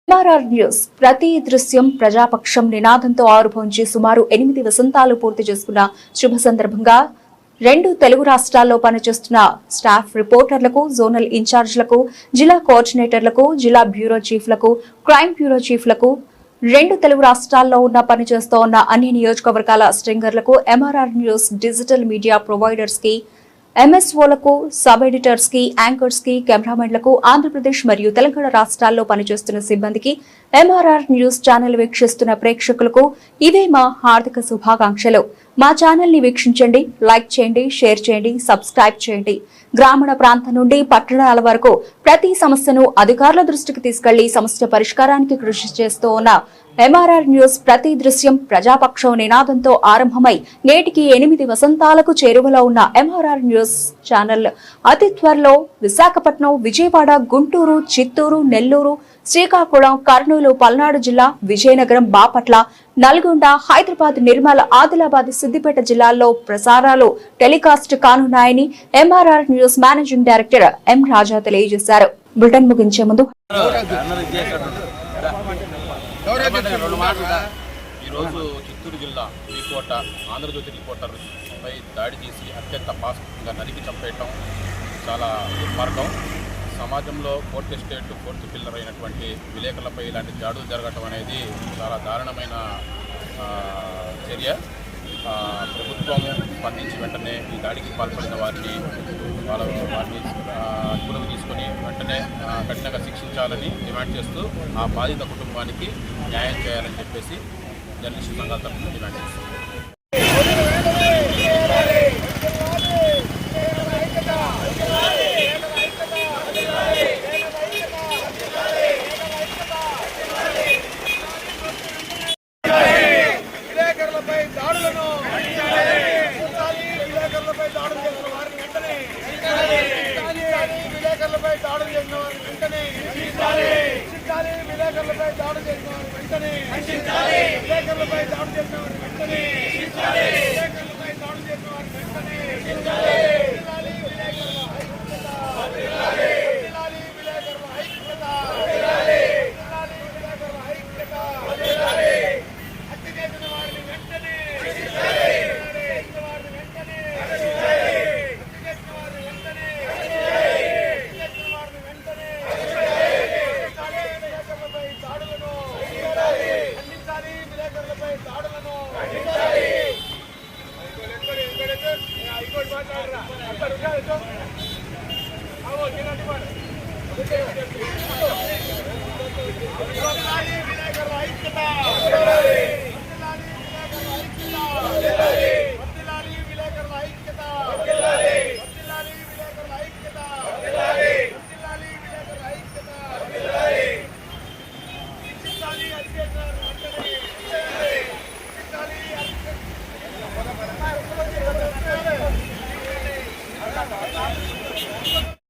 MRR news ప్రతి దృశ్యం ప్రజాపక్షం నినాదంతో ఆరుభవించి సుమారు 8 వసంతాలు పూర్తి చేసుకున్న శుభ సందర్భంగా 2 తెలుగు రాష్ట్రాల్లో పనిచేస్తున్న స్టాఫ్ రిపోర్టర్లకు, జోనల్ ఇన్ఛార్జ్లకు, జిల్లా కోఆర్డినేటర్లకు, జిల్లా బ్యూరో చీఫ్లకు, క్రైమ్ బ్యూరో చీఫ్లకు, 2 తెలుగు రాష్ట్రాల్లో పనిచేస్తూ ఉన్న అన్ని నియోజకవర్గాల స్ట్రింగర్లకు, MRR News digital media providers కి, ఎంఎస్ఓలకు, సబ్ ఎడిటర్స్ కి, యాంకర్స్ కి, కెమెరామెన్లకు, ఆంధ్రప్రదేశ్ మరియు తెలంగాణ రాష్ట్రాల్లో పనిచేస్తున్న సిబ్బందికి, ఎంఆర్ఆర్ న్యూస్ ఛానల్ వీక్షిస్తున్న ప్రేక్షకులకు ఇవే మా హార్దిక శుభాకాంక్షలు. మా ఛానల్ ని వీక్షించండి, లైక్ చేయండి, షేర్ చేయండి, సబ్స్క్రైబ్ చేయండి. గ్రామీణ ప్రాంతం నుండి పట్టణాల వరకు ప్రతి సమస్యను అధికారుల దృష్టికి తీసుకెళ్లి సమస్య పరిష్కారానికి కృషి చేస్తూ ఉన్న ఎంఆర్ఆర్ న్యూస్ ప్రతి దృశ్యం ప్రజాపక్షం నినాదంతో ఆరంభమై నేటికి 8 వసంతాలకు చేరువలో ఉన్న ఎంఆర్ఆర్ న్యూస్ ఛానల్ అతి త్వరలో విశాఖపట్నం, విజయవాడ, గుంటూరు, చిత్తూరు, నెల్లూరు, శ్రీకాకుళం, కర్నూలు, పల్నాడు జిల్లా, విజయనగరం, బాపట్ల, నల్గొండ, హైదరాబాద్, నిర్మల్, ఆదిలాబాద్, సిద్దిపేట జిల్లాల్లో ప్రసారాలు టెలికాస్ట్ కానున్నాయని MRR News managing director M Raja తెలియజేశారు. బులెటిన్ ముగించే ముందు ఈరోజు చిత్తూరు జిల్లా రిపోర్ట ఆంధ్రజ్యోతి రిపోర్టర్పై దాడి చేసి అత్యంత పాస్గా నరికి చంపేయటం చాలా దుర్మార్గం. సమాజంలో ఫోర్త్ ఎస్టేట్, ఫోర్త్ పిల్లర్ అయినటువంటి విలేకరులపై ఇలాంటి దాడులు జరగటం అనేది చాలా దారుణమైన చర్య. ప్రభుత్వం స్పందించి వెంటనే ఈ దాడికి పాల్పడిన వారిని అదుపులోకి తీసుకొని వెంటనే కఠినంగా శిక్షించాలని డిమాండ్ చేస్తూ ఆ బాధిత కుటుంబానికి న్యాయం చేయాలని చెప్పేసి జర్నలిస్టు సంఘాల తరఫున డిమాండ్ చేస్తుంది.